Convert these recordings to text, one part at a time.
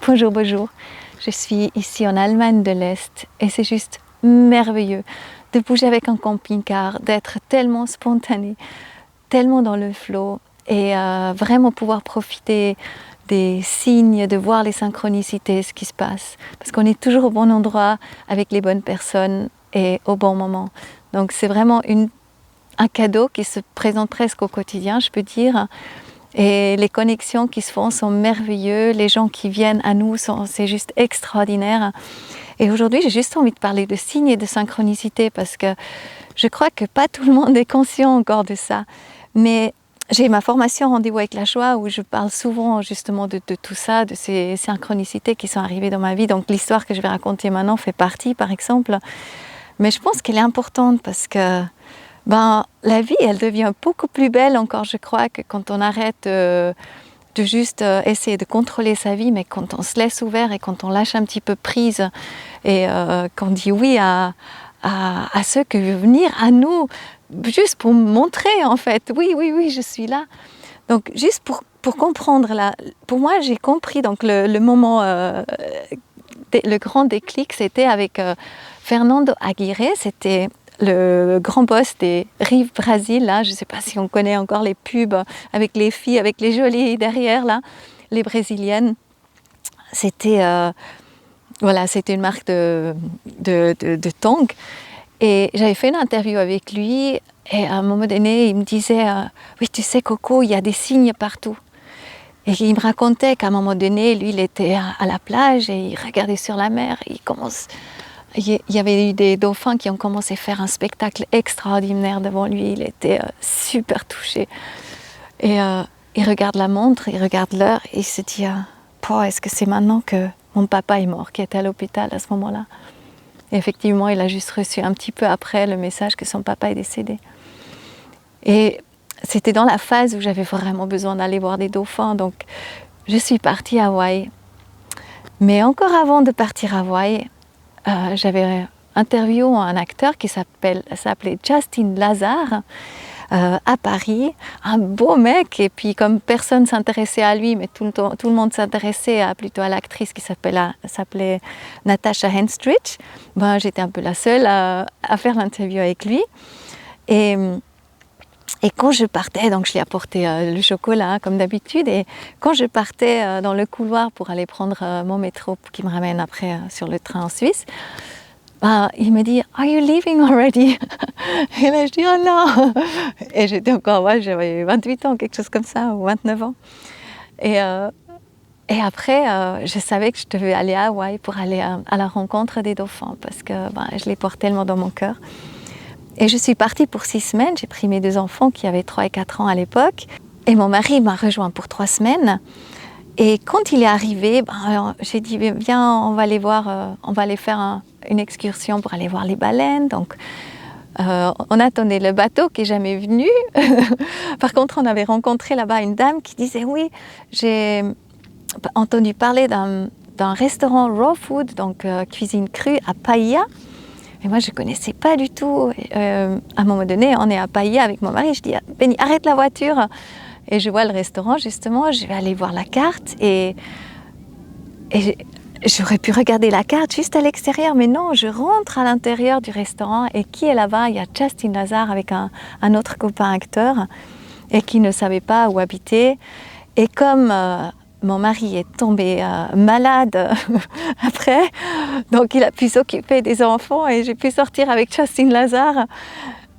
Bonjour, bonjour. Je suis ici en Allemagne de l'Est et c'est juste merveilleux de bouger avec un camping-car, d'être tellement spontané, tellement dans le flow et vraiment pouvoir profiter des signes, de voir les synchronicités, ce qui se passe. Parce qu'on est toujours au bon endroit, avec les bonnes personnes et au bon moment. Donc c'est vraiment un cadeau qui se présente presque au quotidien, je peux dire. Et les connexions qui se font sont merveilleuses, les gens qui viennent à nous, c'est juste extraordinaire. Et aujourd'hui, j'ai juste envie de parler de signes et de synchronicité parce que je crois que pas tout le monde est conscient encore de ça. Mais j'ai ma formation Rendez-vous avec la joie où je parle souvent justement de tout ça, de ces synchronicités qui sont arrivées dans ma vie. Donc l'histoire que je vais raconter maintenant fait partie, par exemple. Mais je pense qu'elle est importante parce que la vie, elle devient beaucoup plus belle encore, je crois, que quand on arrête de juste essayer de contrôler sa vie, mais quand on se laisse ouvert et quand on lâche un petit peu prise et qu'on dit oui à ceux qui veulent venir à nous, juste pour montrer en fait, oui, je suis là. Donc juste pour comprendre, là, pour moi, j'ai compris donc le moment, le grand déclic, c'était avec Fernando Aguirre, c'était le grand boss des Rives Brésil, là, je ne sais pas si on connaît encore les pubs avec les filles, avec les jolies derrière, là, les brésiliennes. C'était c'était une marque de tongs. Et j'avais fait une interview avec lui et à un moment donné, il me disait oui, tu sais Coco, il y a des signes partout. Et il me racontait qu'à un moment donné, lui, il était à la plage et il regardait sur la mer. Il y avait eu des dauphins qui ont commencé à faire un spectacle extraordinaire devant lui. Il était super touché. Et il regarde la montre, il regarde l'heure et il se dit est-ce que c'est maintenant que mon papa est mort, qui était à l'hôpital à ce moment-là. Et effectivement, il a juste reçu un petit peu après le message que son papa est décédé. Et c'était dans la phase où j'avais vraiment besoin d'aller voir des dauphins. Donc, je suis partie à Hawaï. Mais encore avant de partir à Hawaï, j'avais interviewé un acteur qui s'appelait Justin Lazare à Paris, un beau mec, et puis comme personne ne s'intéressait à lui, mais tout le monde s'intéressait plutôt à l'actrice qui s'appelait Natasha Henstridge, j'étais un peu la seule à faire l'interview avec lui. Et quand je partais, donc je lui apportais le chocolat comme d'habitude, et quand je partais dans le couloir pour aller prendre mon métro qui me ramène après sur le train en Suisse, il me dit « Are you leaving already ?» Et là je dis « Oh non !» Et j'étais encore, j'avais 28 ans, quelque chose comme ça, ou 29 ans. Et après, je savais que je devais aller à Hawaï pour aller à la rencontre des dauphins, parce que je les porte tellement dans mon cœur. Et je suis partie pour 6 semaines, j'ai pris mes 2 enfants qui avaient 3 et 4 ans à l'époque, et mon mari m'a rejoint pour 3 semaines. Et quand il est arrivé, j'ai dit viens, on va aller voir, on va aller faire une excursion pour aller voir les baleines. Donc on attendait le bateau qui n'est jamais venu. Par contre, on avait rencontré là-bas une dame qui disait oui, j'ai entendu parler d'un restaurant raw food, donc cuisine crue à Paia. Et moi, je ne connaissais pas du tout. À un moment donné, on est à Paia avec mon mari. Je dis Benny, arrête la voiture. Et je vois le restaurant, justement. Je vais aller voir la carte. Et j'aurais pu regarder la carte juste à l'extérieur. Mais non, je rentre à l'intérieur du restaurant. Et qui est là-bas? Il y a Justin Lazare avec un autre copain acteur. Et qui ne savait pas où habiter. Et comme mon mari est tombé malade après, donc il a pu s'occuper des enfants et j'ai pu sortir avec Justin Lazare.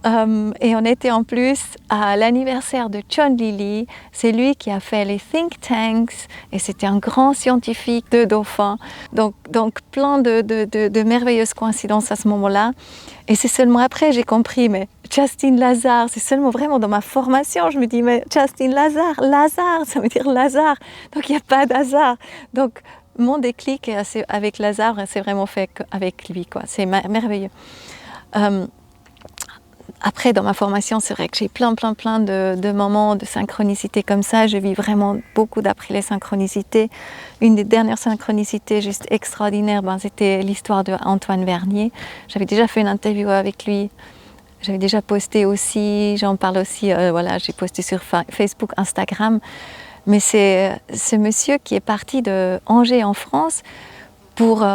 Et on était en plus à l'anniversaire de John Lilly. C'est lui qui a fait les think tanks et c'était un grand scientifique de dauphins. Donc plein de merveilleuses coïncidences à ce moment-là. Et c'est seulement après j'ai compris, mais Justin Lazare, c'est seulement vraiment dans ma formation, je me dis, mais Justin Lazare, ça veut dire Lazare. Donc il n'y a pas d'hasard. Donc mon déclic avec Lazare, c'est vraiment fait avec lui, quoi. C'est merveilleux. Après, dans ma formation, c'est vrai que j'ai plein de moments de synchronicité comme ça. Je vis vraiment beaucoup d'après les synchronicités. Une des dernières synchronicités juste extraordinaires, c'était l'histoire d'Antoine Vernier. J'avais déjà fait une interview avec lui. J'avais déjà posté aussi, j'en parle aussi, j'ai posté sur Facebook, Instagram. Mais c'est ce monsieur qui est parti de Angers en France pour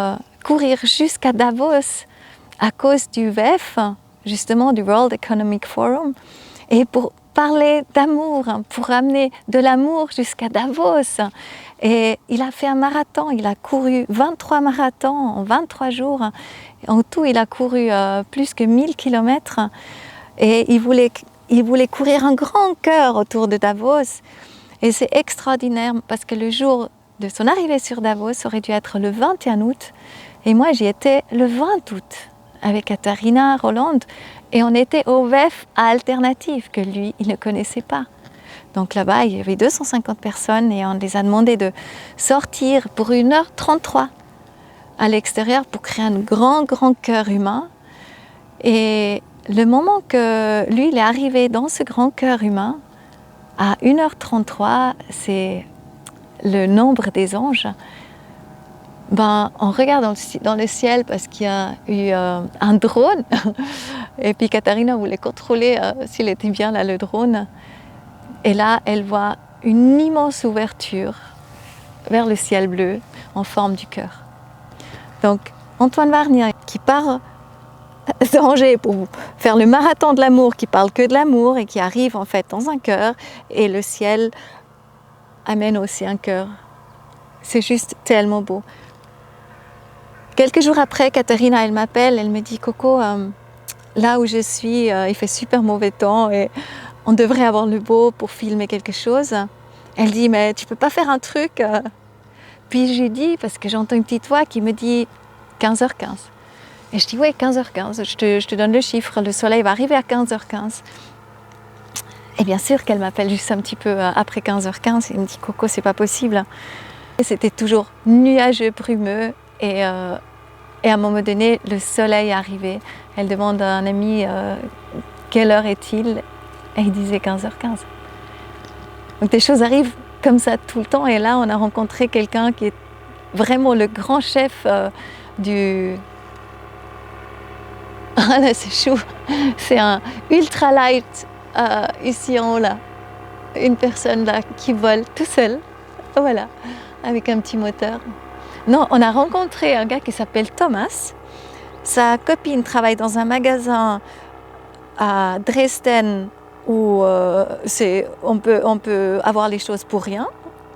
courir jusqu'à Davos à cause du WEF, justement du World Economic Forum, et pour parler d'amour, pour amener de l'amour jusqu'à Davos. Et il a fait un marathon, il a couru 23 marathons en 23 jours. En tout, il a couru plus que 1000 kilomètres. Et il voulait courir un grand cœur autour de Davos. Et c'est extraordinaire parce que le jour de son arrivée sur Davos aurait dû être le 21 août. Et moi, j'y étais le 20 août avec Katharina Roland. Et on était au WEF à Alternative, que lui, il ne connaissait pas. Donc là-bas, il y avait 250 personnes et on les a demandé de sortir pour 1h33 à l'extérieur pour créer un grand cœur humain. Et le moment que lui, il est arrivé dans ce grand cœur humain, à 1h33, c'est le nombre des anges. On regarde dans le ciel parce qu'il y a eu un drone et puis Katharina voulait contrôler s'il était bien là le drone. Et là, elle voit une immense ouverture vers le ciel bleu en forme du cœur. Donc, Antoine Warnier qui part d'Angers pour faire le marathon de l'amour, qui parle que de l'amour et qui arrive en fait dans un cœur, et le ciel amène aussi un cœur. C'est juste tellement beau. Quelques jours après, Katharina, elle m'appelle, elle me dit « Coco, là où je suis, il fait super mauvais temps et on devrait avoir le beau pour filmer quelque chose. » Elle dit « Mais tu peux pas faire un truc ?» Puis je lui dis, parce que j'entends une petite voix qui me dit 15h15. Et je dis « Oui, 15h15, je te donne le chiffre, le soleil va arriver à 15h15. » Et bien sûr qu'elle m'appelle juste un petit peu après 15h15 et elle me dit « Coco, c'est pas possible. » Et c'était toujours nuageux, brumeux. Et à un moment donné, le soleil est arrivé. Elle demande à un ami quelle heure est-il, et il disait 15h15. Donc des choses arrivent comme ça tout le temps. Et là, on a rencontré quelqu'un qui est vraiment le grand chef du... Ah là, c'est chou. C'est un ultralight ici en haut là. Une personne là qui vole tout seul. Voilà, avec un petit moteur. Non, on a rencontré un gars qui s'appelle Thomas. Sa copine travaille dans un magasin à Dresden où on peut avoir les choses pour rien.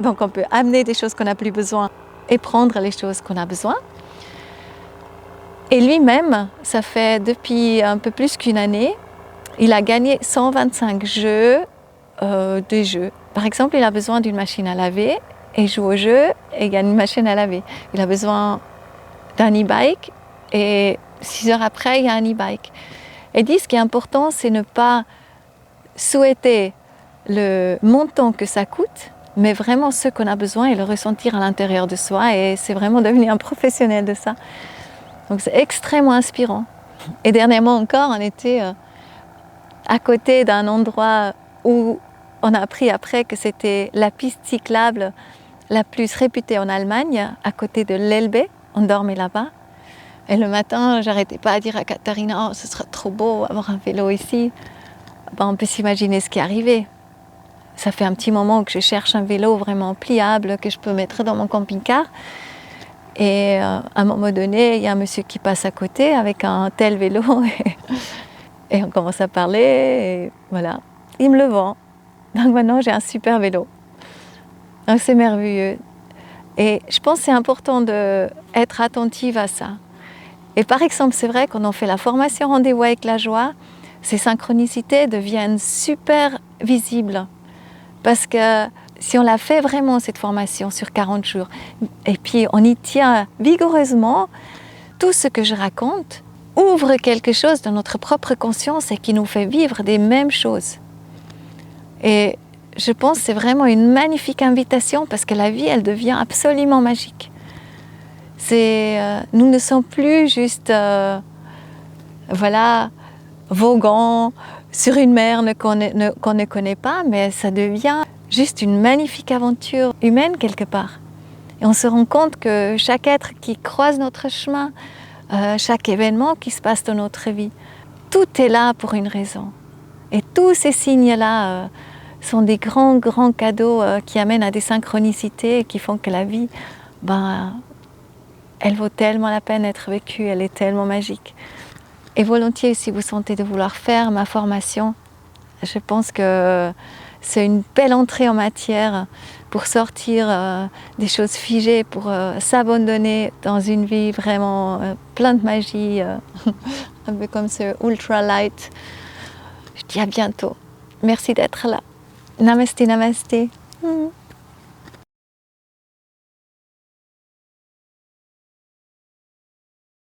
Donc on peut amener des choses qu'on n'a plus besoin et prendre les choses qu'on a besoin. Et lui-même, ça fait depuis un peu plus qu'une année, il a gagné 125 jeux, des jeux. Par exemple, il a besoin d'une machine à laver. Et il joue au jeu et il gagne une machine à laver. Il a besoin d'un e-bike et 6 heures après, il y a un e-bike. Et dit, ce qui est important, c'est ne pas souhaiter le montant que ça coûte, mais vraiment ce qu'on a besoin et le ressentir à l'intérieur de soi. Et c'est vraiment devenu un professionnel de ça. Donc c'est extrêmement inspirant. Et dernièrement encore, on était à côté d'un endroit où on a appris après que c'était la piste cyclable la plus réputée en Allemagne, à côté de l'Elbe. On dormait là-bas. Et le matin, j'arrêtais pas à dire à Katharina, oh, ce serait trop beau avoir un vélo ici. On peut s'imaginer ce qui est arrivé. Ça fait un petit moment que je cherche un vélo vraiment pliable que je peux mettre dans mon camping-car. Et à un moment donné, il y a un monsieur qui passe à côté avec un tel vélo et on commence à parler et voilà. Il me le vend. Donc maintenant, j'ai un super vélo. Donc c'est merveilleux. Et je pense que c'est important d'être attentive à ça. Et par exemple, c'est vrai, quand on fait la formation Rendez-vous avec la joie, ces synchronicités deviennent super visibles. Parce que si on la fait vraiment, cette formation, sur 40 jours, et puis on y tient vigoureusement, tout ce que je raconte ouvre quelque chose dans notre propre conscience et qui nous fait vivre des mêmes choses. Et je pense que c'est vraiment une magnifique invitation parce que la vie, elle devient absolument magique. Nous ne sommes plus juste voguant sur une mer qu'on ne connaît pas, mais ça devient juste une magnifique aventure humaine quelque part. Et on se rend compte que chaque être qui croise notre chemin, chaque événement qui se passe dans notre vie, tout est là pour une raison. Et tous ces signes-là sont des grands cadeaux qui amènent à des synchronicités et qui font que la vie, elle vaut tellement la peine d'être vécue, elle est tellement magique. Et volontiers, si vous sentez de vouloir faire ma formation, je pense que c'est une belle entrée en matière pour sortir des choses figées, pour s'abandonner dans une vie vraiment pleine de magie, un peu comme ce ultra light. Je dis à bientôt. Merci d'être là. Namasté, namasté.